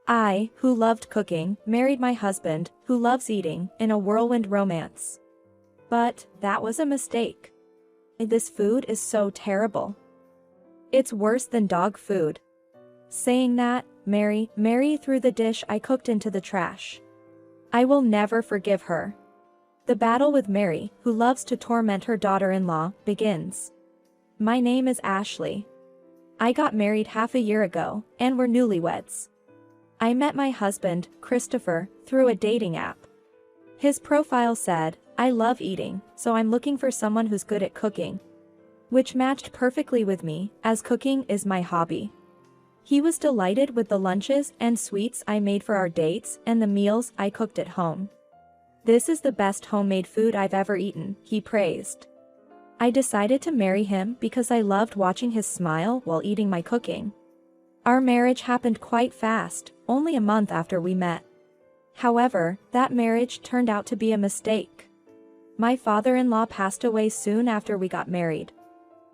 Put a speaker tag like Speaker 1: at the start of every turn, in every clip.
Speaker 1: I, who loved cooking, married my husband, who loves eating, in a whirlwind romance. But that was a mistake. This food is so terrible. It's worse than dog food. Saying that, Mary threw the dish I cooked into the trash. I will never forgive her. The battle with Mary, who loves to torment her daughter-in-law, begins. My name is Ashley. I got married half a year ago, and we're newlyweds. I met my husband, Christopher, through a dating app. His profile said, I love eating, so I'm looking for someone who's good at cooking. Which matched perfectly with me, as cooking is my hobby. He was delighted with the lunches and sweets I made for our dates and the meals I cooked at home. This is the best homemade food I've ever eaten, he praised. I decided to marry him because I loved watching his smile while eating my cooking. Our marriage happened quite fast, only a month after we met. However, that marriage turned out to be a mistake. My father-in-law passed away soon after we got married.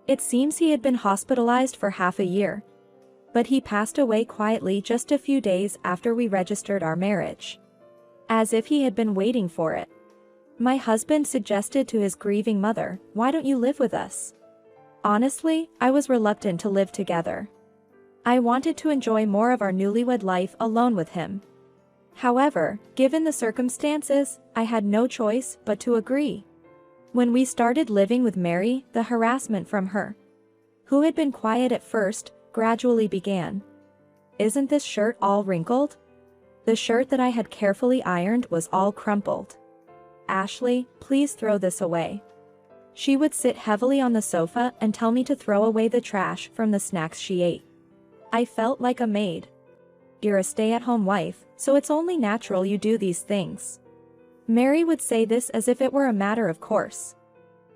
Speaker 1: It seems he had been hospitalized for half a year. But he passed away quietly just a few days after we registered our marriage. As if he had been waiting for it. My husband suggested to his grieving mother, why don't you live with us? Honestly, I was reluctant to live together. I wanted to enjoy more of our newlywed life alone with him. However, given the circumstances, I had no choice but to agree. When we started living with Mary, the harassment from her, who had been quiet at first, gradually began. Isn't this shirt all wrinkled? The shirt that I had carefully ironed was all crumpled. Ashley, please throw this away. She would sit heavily on the sofa and tell me to throw away the trash from the snacks she ate. I felt like a maid. You're a stay-at-home wife, so it's only natural you do these things. Mary would say this as if it were a matter of course.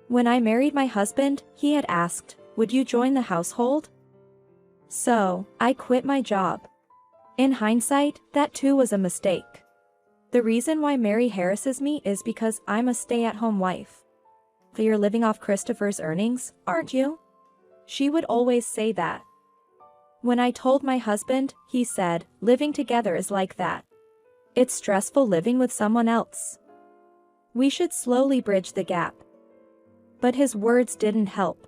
Speaker 1: When I married my husband, he had asked, would you join the household? So, I quit my job. In hindsight, that too was a mistake. The reason why Mary harasses me is because I'm a stay-at-home wife. You're living off Christopher's earnings, aren't you? She would always say that. When I told my husband, he said, living together is like that. It's stressful living with someone else. We should slowly bridge the gap. But his words didn't help.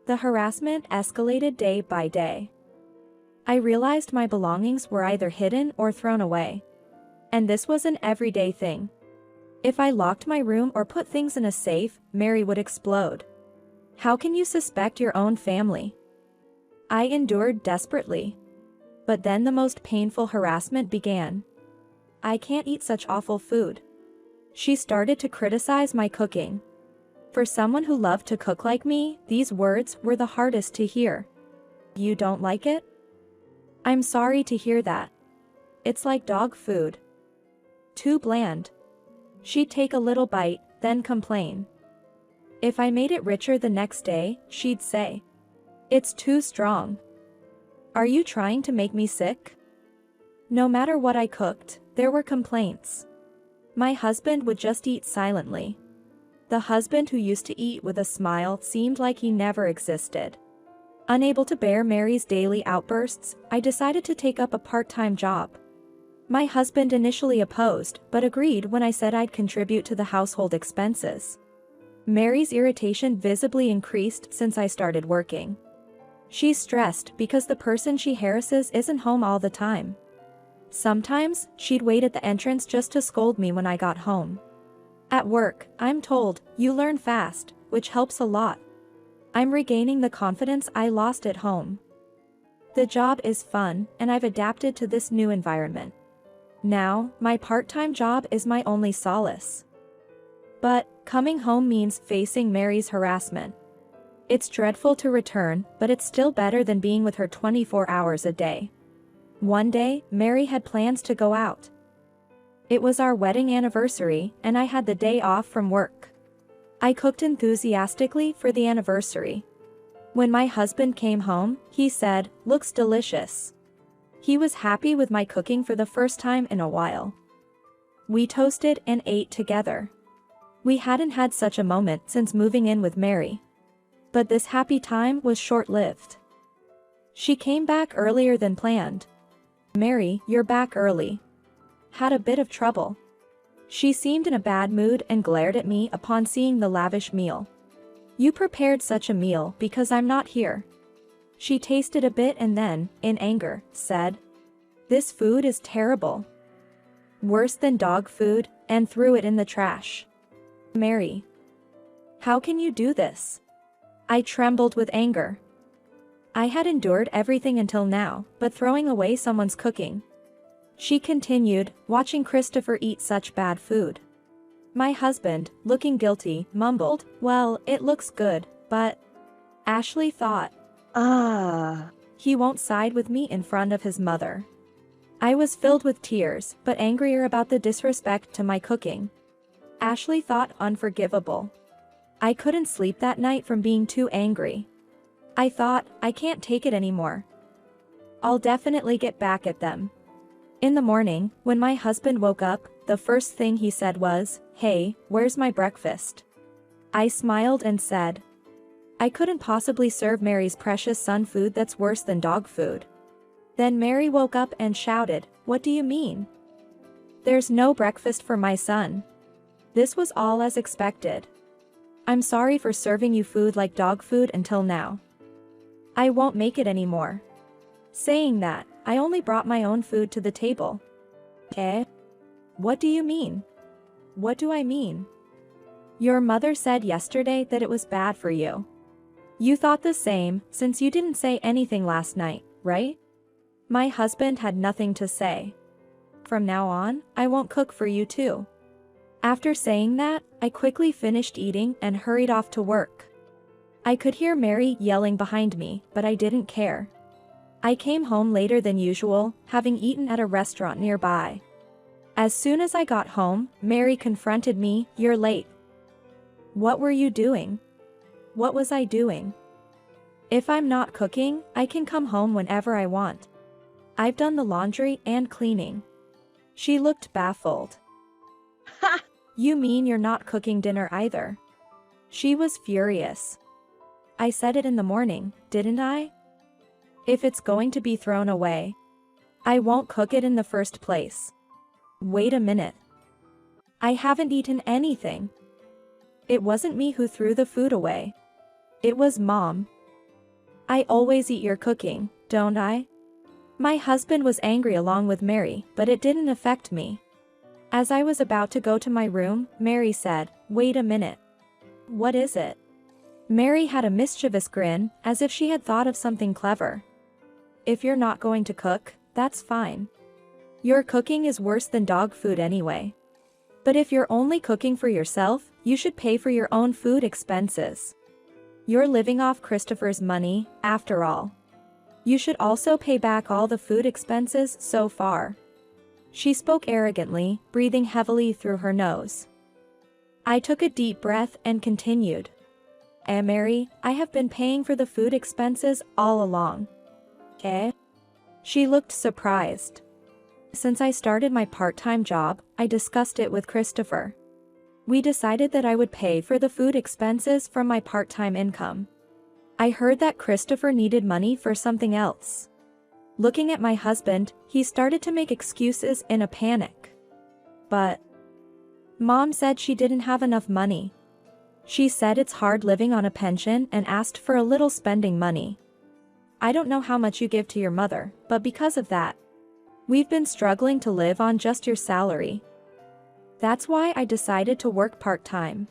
Speaker 1: The harassment escalated day by day. I realized my belongings were either hidden or thrown away. And this was an everyday thing. If I locked my room or put things in a safe, Mary would explode. How can you suspect your own family? I endured desperately. But then the most painful harassment began. I can't eat such awful food. She started to criticize my cooking. For someone who loved to cook like me, these words were the hardest to hear. You don't like it? I'm sorry to hear that. It's like dog food. Too bland. She'd take a little bite, then complain. If I made it richer the next day, she'd say, it's too strong. Are you trying to make me sick? No matter what I cooked, there were complaints. My husband would just eat silently. The husband who used to eat with a smile seemed like he never existed. Unable to bear Mary's daily outbursts, I decided to take up a part-time job. My husband initially opposed, but agreed when I said I'd contribute to the household expenses. Mary's irritation visibly increased since I started working. She's stressed because the person she harasses isn't home all the time. Sometimes, she'd wait at the entrance just to scold me when I got home. At work, I'm told, you learn fast, which helps a lot. I'm regaining the confidence I lost at home. The job is fun, and I've adapted to this new environment. Now, my part-time job is my only solace. But, coming home means facing Mary's harassment. It's dreadful to return, but it's still better than being with her 24 hours a day. One day, Mary had plans to go out. It was our wedding anniversary, and I had the day off from work. I cooked enthusiastically for the anniversary. When my husband came home, he said, "Looks delicious." He was happy with my cooking for the first time in a while. We toasted and ate together. We hadn't had such a moment since moving in with Mary. But this happy time was short-lived. She came back earlier than planned. Mary, you're back early. Had a bit of trouble. She seemed in a bad mood and glared at me upon seeing the lavish meal. You prepared such a meal because I'm not here. She tasted a bit and then, in anger, said, "This food is terrible. Worse than dog food," and threw it in the trash. Mary. How can you do this? I trembled with anger. I had endured everything until now, but throwing away someone's cooking. She continued, watching Christopher eat such bad food. My husband, looking guilty, mumbled, "Well, it looks good, but..." Ashley thought, he won't side with me in front of his mother. I was filled with tears, but angrier about the disrespect to my cooking. Ashley thought unforgivable. I couldn't sleep that night from being too angry. I thought, I can't take it anymore. I'll definitely get back at them. In the morning, when my husband woke up, the first thing he said was, "Hey, where's my breakfast?" I smiled and said, "I couldn't possibly serve Mary's precious son food that's worse than dog food." Then Mary woke up and shouted, "What do you mean? There's no breakfast for my son." This was all as expected. I'm sorry for serving you food like dog food until now. I won't make it anymore. Saying that, I only brought my own food to the table. Eh? What do you mean? What do I mean? Your mother said yesterday that it was bad for you. You thought the same, since you didn't say anything last night, right? My husband had nothing to say. From now on, I won't cook for you too. After saying that, I quickly finished eating and hurried off to work. I could hear Mary yelling behind me, but I didn't care. I came home later than usual, having eaten at a restaurant nearby. As soon as I got home, Mary confronted me, "You're late." What were you doing? What was I doing? If I'm not cooking, I can come home whenever I want. I've done the laundry and cleaning. She looked baffled. Ha! You mean you're not cooking dinner either? She was furious. I said it in the morning, didn't I? If it's going to be thrown away, I won't cook it in the first place. Wait a minute. I haven't eaten anything. It wasn't me who threw the food away. It was Mom. I always eat your cooking, don't I? My husband was angry along with Mary, but it didn't affect me. As I was about to go to my room, Mary said, "Wait a minute. What is it?" Mary had a mischievous grin, as if she had thought of something clever. If you're not going to cook, that's fine. Your cooking is worse than dog food anyway. But if you're only cooking for yourself, you should pay for your own food expenses. You're living off Christopher's money, after all. You should also pay back all the food expenses so far. She spoke arrogantly, breathing heavily through her nose. I took a deep breath and continued. Mary, I have been paying for the food expenses all along. Eh? She looked surprised. Since I started my part-time job, I discussed it with Christopher. We decided that I would pay for the food expenses from my part-time income. I heard that Christopher needed money for something else. Looking at my husband, he started to make excuses in a panic. But Mom said she didn't have enough money. She said it's hard living on a pension and asked for a little spending money. I don't know how much you give to your mother, but because of that, we've been struggling to live on just your salary. That's why I decided to work part-time.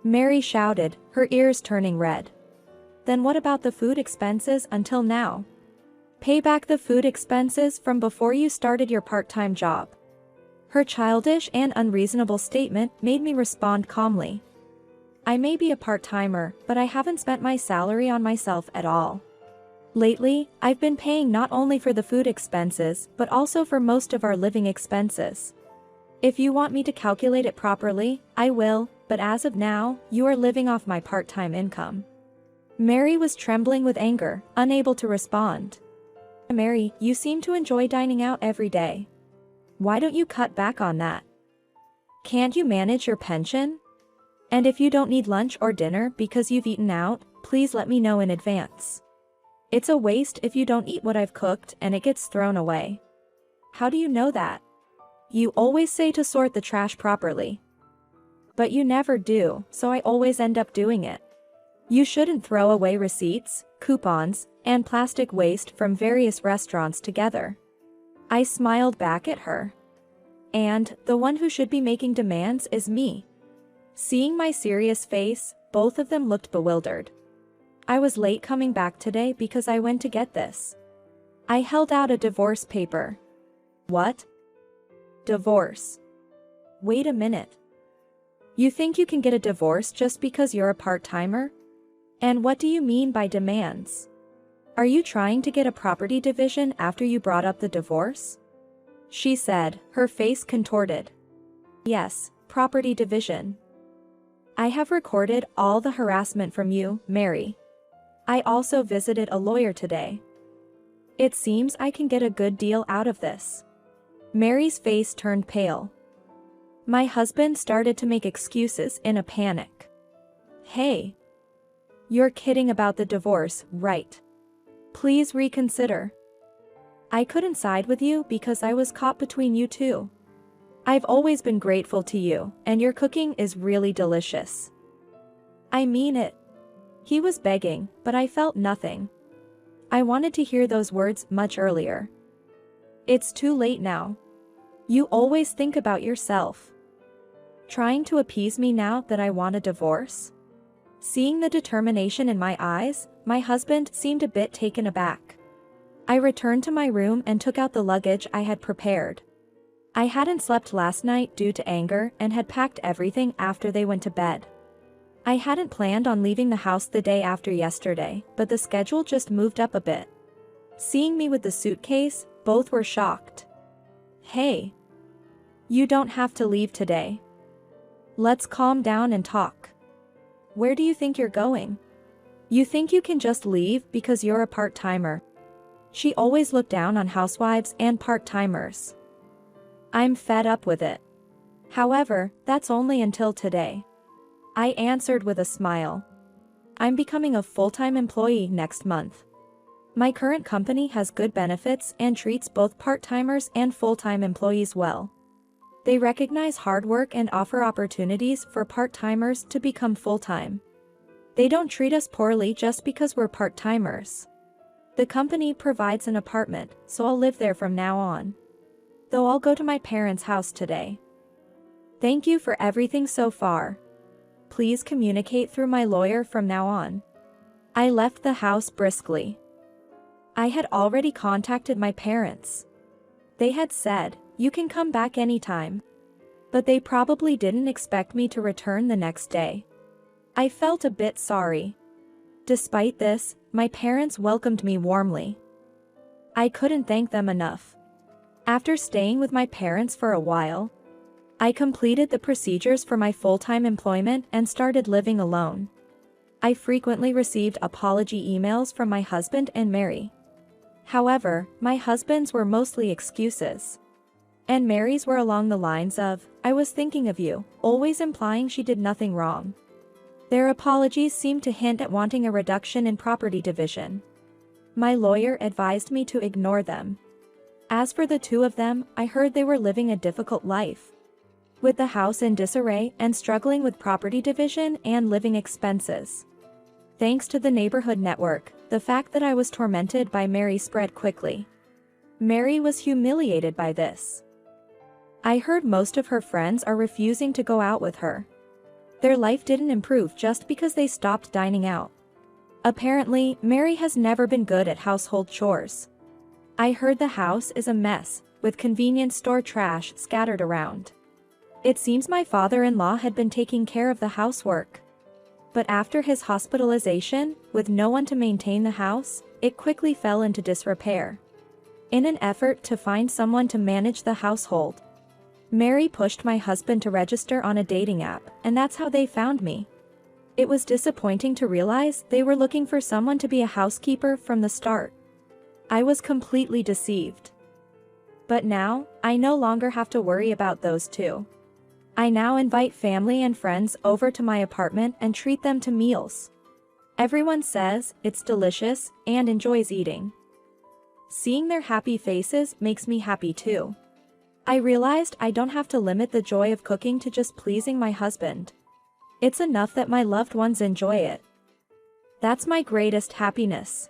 Speaker 1: Mary shouted, her ears turning red. Then what about the food expenses until now? Pay back the food expenses from before you started your part-time job. Her childish and unreasonable statement made me respond calmly. I may be a part-timer, but I haven't spent my salary on myself at all. Lately, I've been paying not only for the food expenses, but also for most of our living expenses. If you want me to calculate it properly, I will, but as of now, you are living off my part-time income. Mary was trembling with anger, unable to respond. Mary, you seem to enjoy dining out every day. Why don't you cut back on that? Can't you manage your pension? And if you don't need lunch or dinner because you've eaten out, please let me know in advance. It's a waste if you don't eat what I've cooked and it gets thrown away. how do you know that? You always say to sort the trash properly. But you never do, so I always end up doing it. You shouldn't throw away receipts, coupons, and plastic waste from various restaurants together. I smiled back at her. And the one who should be making demands is me. Seeing my serious face, both of them looked bewildered. I was late coming back today because I went to get this. I held out a divorce paper. What? Divorce. Wait a minute. You think you can get a divorce just because you're a part-timer? And what do you mean by demands? Are you trying to get a property division after you brought up the divorce? She said, her face contorted. Yes, property division. I have recorded all the harassment from you, Mary. I also visited a lawyer today. It seems I can get a good deal out of this. Mary's face turned pale. My husband started to make excuses in a panic. Hey. You're kidding about the divorce, right? Please reconsider. I couldn't side with you because I was caught between you two. I've always been grateful to you, and your cooking is really delicious. I mean it. He was begging, but I felt nothing. I wanted to hear those words much earlier. It's too late now. You always think about yourself. Trying to appease me now that I want a divorce? Seeing the determination in my eyes, my husband seemed a bit taken aback. I returned to my room and took out the luggage I had prepared. I hadn't slept last night due to anger and had packed everything after they went to bed. I hadn't planned on leaving the house the day after yesterday, but the schedule just moved up a bit. Seeing me with the suitcase, both were shocked. Hey. You don't have to leave today. Let's calm down and talk. Where do you think you're going? You think you can just leave because you're a part-timer? She always looked down on housewives and part-timers. I'm fed up with it. However, that's only until today. I answered with a smile. I'm becoming a full-time employee next month. My current company has good benefits and treats both part-timers and full-time employees well. They recognize hard work and offer opportunities for part-timers to become full-time. They don't treat us poorly just because we're part-timers. The company provides an apartment, so I'll live there from now on. Though I'll go to my parents' house today. Thank you for everything so far. Please communicate through my lawyer from now on. I left the house briskly. I had already contacted my parents. They had said, you can come back anytime. But they probably didn't expect me to return the next day. I felt a bit sorry. Despite this, my parents welcomed me warmly. I couldn't thank them enough. After staying with my parents for a while, I completed the procedures for my full-time employment and started living alone. I frequently received apology emails from my husband and Mary. However, my husband's were mostly excuses. And Mary's were along the lines of, I was thinking of you, always implying she did nothing wrong. Their apologies seemed to hint at wanting a reduction in property division. My lawyer advised me to ignore them. As for the two of them, I heard they were living a difficult life. With the house in disarray and struggling with property division and living expenses. Thanks to the neighborhood network, the fact that I was tormented by Mary spread quickly. Mary was humiliated by this. I heard most of her friends are refusing to go out with her. Their life didn't improve just because they stopped dining out. Apparently, Mary has never been good at household chores. I heard the house is a mess, with convenience store trash scattered around. It seems my father-in-law had been taking care of the housework. But after his hospitalization, with no one to maintain the house, it quickly fell into disrepair. In an effort to find someone to manage the household, Mary pushed my husband to register on a dating app, and that's how they found me. It was disappointing to realize they were looking for someone to be a housekeeper from the start. I was completely deceived. But now, I no longer have to worry about those two. I now invite family and friends over to my apartment and treat them to meals. Everyone says it's delicious and enjoys eating. Seeing their happy faces makes me happy too. I realized I don't have to limit the joy of cooking to just pleasing my husband. It's enough that my loved ones enjoy it. That's my greatest happiness.